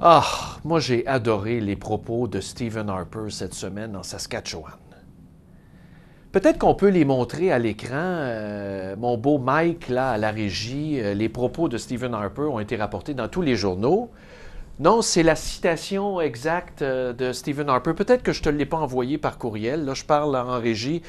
Ah, moi j'ai adoré les propos de Stephen Harper cette semaine en Saskatchewan. Peut-être qu'on peut les montrer à l'écran. Mon beau Mike, là, à la régie, les propos de Stephen Harper ont été rapportés dans tous les journaux. Non, c'est la citation exacte de Stephen Harper. Peut-être que je ne te l'ai pas envoyé par courriel. Là, je parle en régie,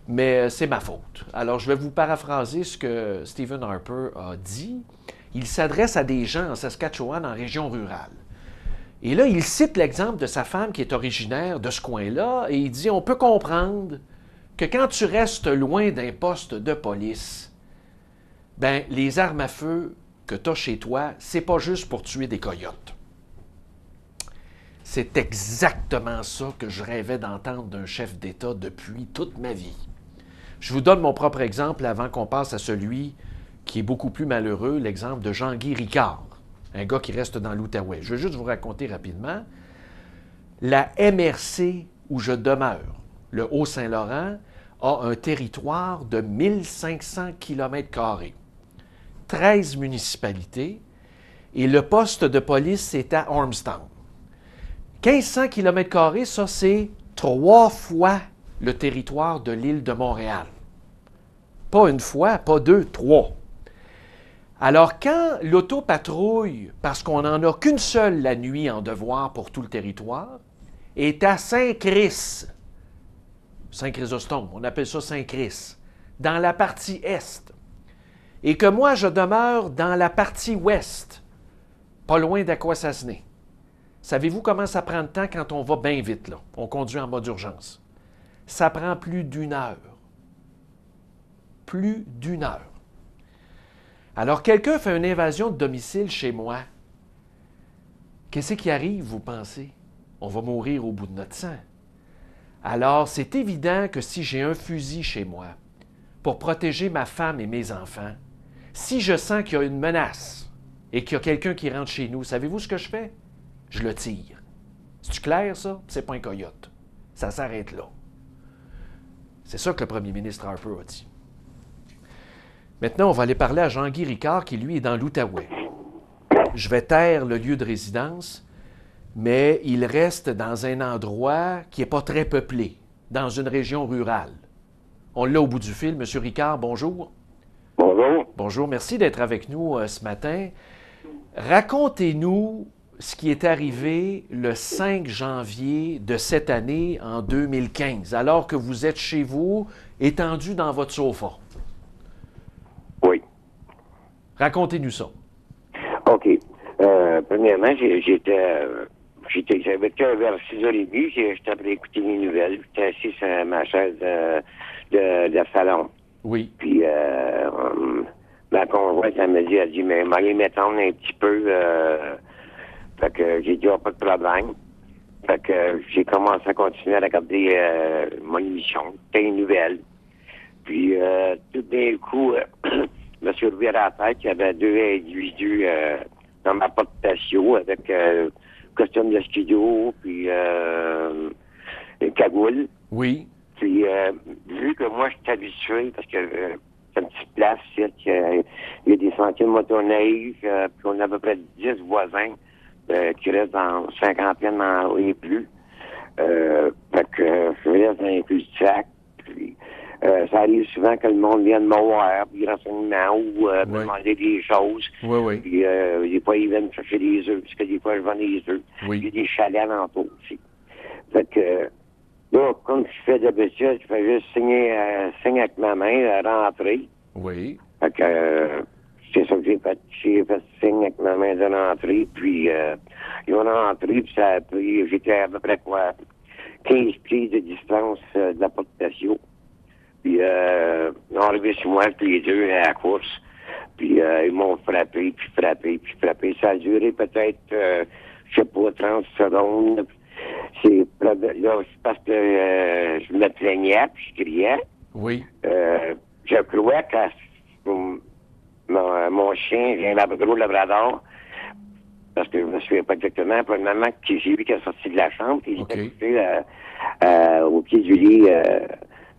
mais c'est ma faute. Alors, je vais vous paraphraser ce que Stephen Harper a dit. Il s'adresse à des gens en Saskatchewan, en région rurale. Et là, il cite l'exemple de sa femme qui est originaire de ce coin-là, et il dit, on peut comprendre que quand tu restes loin d'un poste de police, ben les armes à feu que tu as chez toi, c'est pas juste pour tuer des coyotes. C'est exactement ça que je rêvais d'entendre d'un chef d'État depuis toute ma vie. Je vous donne mon propre exemple avant qu'on passe à celui qui est beaucoup plus malheureux, l'exemple de Jean-Guy Ricard, un gars qui reste dans l'Outaouais. Je vais juste vous raconter rapidement. La MRC où je demeure, le Haut-Saint-Laurent, a un territoire de 1500 km², 13 municipalités, et le poste de police est à Ormstown. 1500 km², ça c'est 3 fois le territoire de l'île de Montréal. Pas une fois, pas deux, 3. Alors quand l'autopatrouille, parce qu'on n'en a qu'une seule la nuit en devoir pour tout le territoire, est à Saint-Chris, Saint-Chrysostome, on appelle ça Saint-Chris, dans la partie est, et que moi je demeure dans la partie ouest, pas loin d'Aquasasné. Savez-vous comment ça prend de temps quand on va bien vite, là? On conduit en mode urgence. Ça prend plus d'1 heure. Plus d'1 heure. Alors, quelqu'un fait une invasion de domicile chez moi. Qu'est-ce qui arrive, vous pensez? On va mourir au bout de notre sang. Alors, c'est évident que si j'ai un fusil chez moi pour protéger ma femme et mes enfants, si je sens qu'il y a une menace et qu'il y a quelqu'un qui rentre chez nous, savez-vous ce que je fais? Je le tire. C'est-tu clair, ça? C'est pas un coyote. Ça s'arrête là. C'est ça que le premier ministre Harper a dit. Maintenant, on va aller parler à Jean-Guy Ricard, qui, lui, est dans l'Outaouais. Je vais taire le lieu de résidence, mais il reste dans un endroit qui n'est pas très peuplé, dans une région rurale. On l'a au bout du fil. Monsieur Ricard, bonjour. Bonjour. Bonjour, merci d'être avec nous ce matin. Racontez-nous ce qui est arrivé le 5 janvier de cette année, en 2015, alors que vous êtes chez vous, étendu dans votre sofa. Oui. Racontez-nous ça. OK. Premièrement, j'avais été vers 6h30, j'étais après écouter les nouvelles. J'étais assis sur ma chaise de salon. Oui. Puis, ma conjointe, elle dit, mais m'allez m'étendre un petit peu. Fait que j'ai dit, pas de problème. Fait que j'ai commencé à continuer à regarder mon émission, les nouvelles. Puis, tout d'un coup, je me suis relevé à la tête qu'il y avait 2 individus dans ma porte patio avec costume de skido, puis une cagoule. Oui. Puis, vu que moi, je suis habitué, parce que c'est une petite place, il y a des sentiers de motoneige, puis on a à peu près 10 voisins qui restent dans cinquantaine et plus. Fait que je reste dans les cul-de-sac, puis ça arrive souvent que le monde vienne me voir, puis renseignements ou me demander des choses. Oui, oui. Puis des fois, ils viennent me chercher des œufs, parce que des fois, je vends des œufs. Oui. Il y a des chalets alentours aussi. Fait que là, comme je fais d'habitude, je fais juste signer avec ma main, rentrer. Oui. Fait que c'est ça que j'ai fait. J'ai fait signe avec ma main de rentrer, puis ils ont rentré, puis ça a pris, j'étais à peu près 15 pieds de distance de la porte patio. Puis ils sont arrivés sur moi, puis les deux à la course. Puis ils m'ont frappé, puis frappé, puis frappé. Ça a duré peut-être, je sais pas, 30 secondes. C'est là, parce que je me plaignais, puis je criais. Oui. Je crois que mon chien, j'ai un gros labrador, parce que je me souviens pas exactement, premièrement, que j'ai vu qu'elle est sortie de la chambre, puis j'étais couché au pied du lit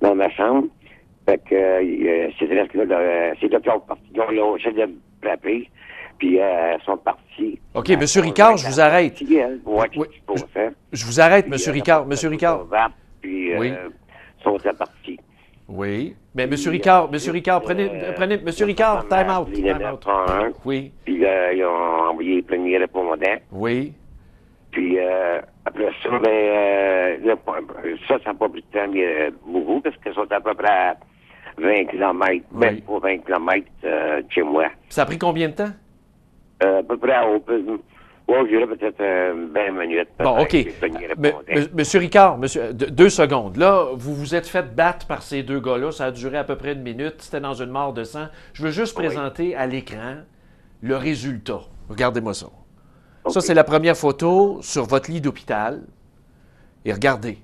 dans ma chambre. Fait que c'est là qu'ils ont parti, ils ont lâché de me frapper. Puis puis elles sont parties. OK, M. Ricard, je vous arrête. Oui, Oui, je vous arrête, M. Ricard. M. Ricard. Puis Oui. sont parties. Oui. Mais M. Ricard, prenez, M. Ricard, time out. Oui. Puis ils ont envoyé les premiers répondants. Oui. Puis après ça, ça n'a pas pris de temps, mais beaucoup, parce qu'ils sont à peu près à 20 km, même pas 20 km de chez moi. Ça a pris combien de temps? À peu près je dirais peut-être 20 minutes. Bon, OK. Monsieur Ricard, 2 secondes. Là, vous vous êtes fait battre par ces deux gars-là. Ça a duré à peu près 1 minute. C'était dans une mare de sang. Je veux juste présenter à l'écran le résultat. Regardez-moi ça. Okay. Ça, c'est la première photo sur votre lit d'hôpital. Et regardez.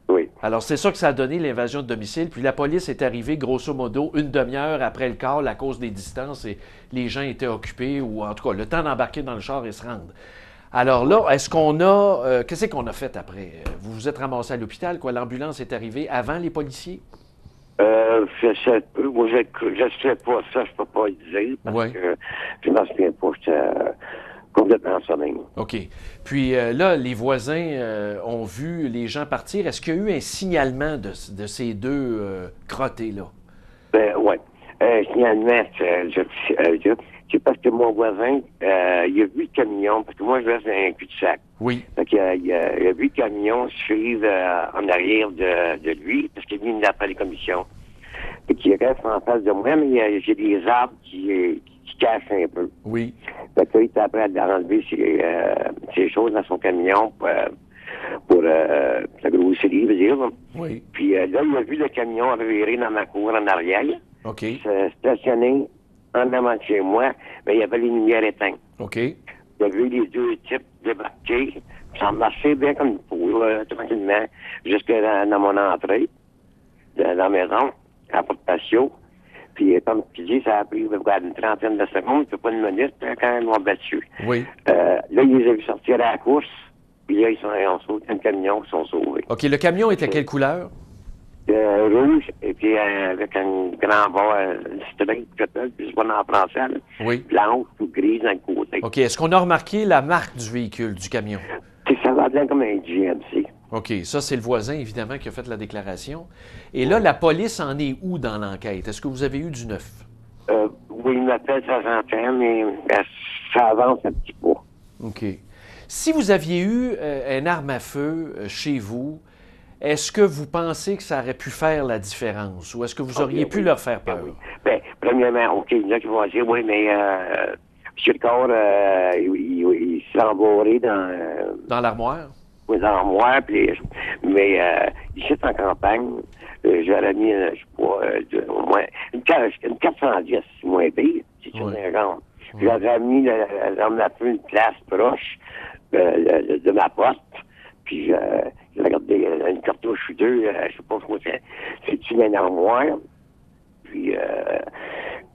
Oui. Alors, c'est ça que ça a donné, l'invasion de domicile. Puis la police est arrivée, grosso modo, 1 demi-heure après le quart à cause des distances et les gens étaient occupés, ou en tout cas, le temps d'embarquer dans le char et se rendre. Alors là, est-ce qu'on a... qu'est-ce qu'on a fait après? Vous vous êtes ramassé à l'hôpital, quoi? L'ambulance est arrivée avant les policiers? Je sais pas. Moi, je sais pas ça, je peux pas le dire, parce que je m'en souviens pas. J'étais complètement sommeil. OK. Puis là, les voisins ont vu les gens partir. Est-ce qu'il y a eu un signalement de ces deux crottés-là? Oui. Signalement, c'est parce que mon voisin, il a vu le camion, parce que moi, je reste dans un cul-de-sac. Oui. Fait qu'il a vu le camion suivre en arrière de lui, parce qu'il est venu après les commissions. Fait qu'il reste en face de moi, mais j'ai des arbres qui cachent un peu. Oui. Fait qu'il est prêt à enlever ses choses dans son camion pour la grosserie, veut dire. Oui. Puis là, il a vu le camion revirer dans ma cour en arrière. OK. Stationné en avant de chez moi, mais il y avait les lumières éteintes. OK. J'ai vu les deux types débarquer. Ça marchait bien comme il faut, tranquillement, jusque dans mon entrée, dans la maison, à la porte patio. Puis, comme tu dis, ça a pris une trentaine de secondes, puis pas une minute, quand ils m'ont battu. Oui. Là, ils les ont vu sortir à la course, puis là, ils ont sauté un camion, ils sont sauvés. OK. Le camion était quelle couleur? Rouge, et puis avec un grand bas straight, peut-être, puis je vois en français, là. Oui. Blanche ou grise d'un côté. OK. Est-ce qu'on a remarqué la marque du véhicule, du camion? Ça va bien comme un GMC. OK. Ça, c'est le voisin, évidemment, qui a fait la déclaration. Et là, la police en est où dans l'enquête? Est-ce que vous avez eu du neuf? Oui, il m'appelle ça j'entends, mais ça avance un petit peu. OK. Si vous aviez eu une arme à feu chez vous, est-ce que vous pensez que ça aurait pu faire la différence? Ou est-ce que vous auriez pu leur faire peur? Oui. Bien, premièrement, OK, il y en a qui vont dire, oui, mais M. Ricard, il s'est embarré dans l'armoire? Oui, dans l'armoire, mais ici, en campagne, j'aurais mis, je sais pas, au moins, une 410, moins pire, c'est une erreur. J'aurais mis l'arme à feu une place proche de ma porte, puis j'ai regardé une cartouche ou deux, je sais pas comment c'est une armoire, puis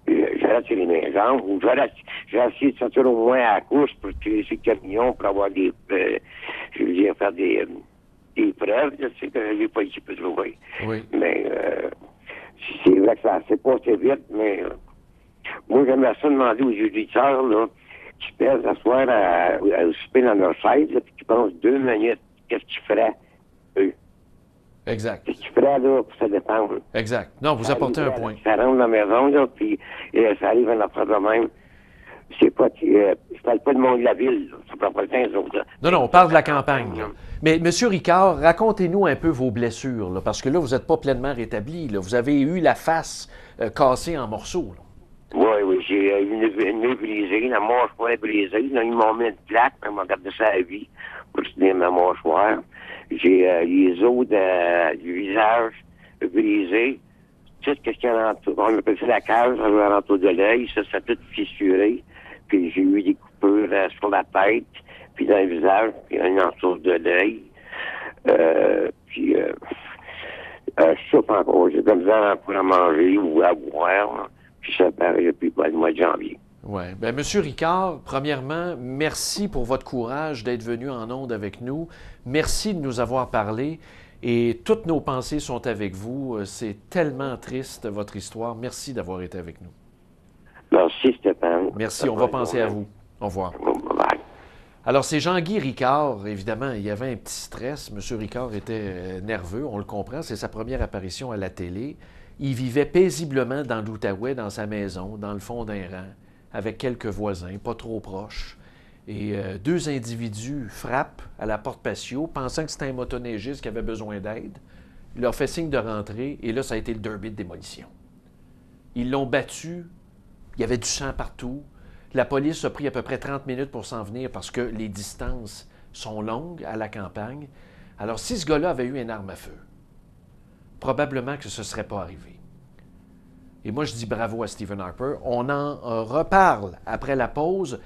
j'aurais tiré mes jambes, ou j'aurais essayé de sortir au moins à la course pour tirer sur le camion, pour avoir je veux dire, faire des preuves, je sais que j'ai pas ici pour trouver. Oui. Mais c'est vrai que ça s'est passé vite, mais moi, j'aimerais ça demander aux auditeurs, là, qui pèsent à soir à souper dans leur chaise, là, puis qui pensent 2 minutes, qu'est-ce qu'ils feraient, eux? Exact. Qu'est-ce qu'ils feraient, là, pour se défendre? Exact. Non, vous apportez un point. Ça rentre dans la maison, là, puis ça arrive à notre de même. C'est pas, je parle pas de monde de la ville, là. Ça prend pas le temps, les autres, là. Non, on parle de la campagne, là. Mais, M. Ricard, racontez-nous un peu vos blessures, là, parce que là, vous n'êtes pas pleinement rétabli, là. Vous avez eu la face cassée en morceaux, là. Oui, j'ai une nez brisée, la mâchoire brisée. Là, ils m'ont mis une plaque, ils m'ont gardé ça à vie pour soutenir ma mâchoire. J'ai les os du visage brisés. Tout ce qu'il y a on appelle ça la cage, l'entour de l'œil, ça a tout fissuré. Puis j'ai eu des coupures sur la tête, puis dans le visage, puis un entour de l'œil. Puis je souffre encore. J'ai de la misère pour en manger ou à boire. Puis ça paraît depuis le mois de janvier. Oui. Bien, M. Ricard, premièrement, merci pour votre courage d'être venu en ondes avec nous. Merci de nous avoir parlé. Et toutes nos pensées sont avec vous. C'est tellement triste, votre histoire. Merci d'avoir été avec nous. Merci, Stéphane. Merci, on va penser à vous. Au revoir. Bye-bye. Alors, c'est Jean-Guy Ricard, évidemment, il y avait un petit stress. M. Ricard était nerveux, on le comprend, c'est sa première apparition à la télé. Il vivait paisiblement dans l'Outaouais, dans sa maison, dans le fond d'un rang, avec quelques voisins, pas trop proches. Et deux individus frappent à la porte patio, pensant que c'était un motoneigiste qui avait besoin d'aide. Il leur fait signe de rentrer, et là, ça a été le derby de démolition. Ils l'ont battu, il y avait du sang partout. La police a pris à peu près 30 minutes pour s'en venir parce que les distances sont longues à la campagne. Alors, si ce gars-là avait eu une arme à feu, probablement que ce ne serait pas arrivé. Et moi, je dis bravo à Stephen Harper. On en reparle après la pause.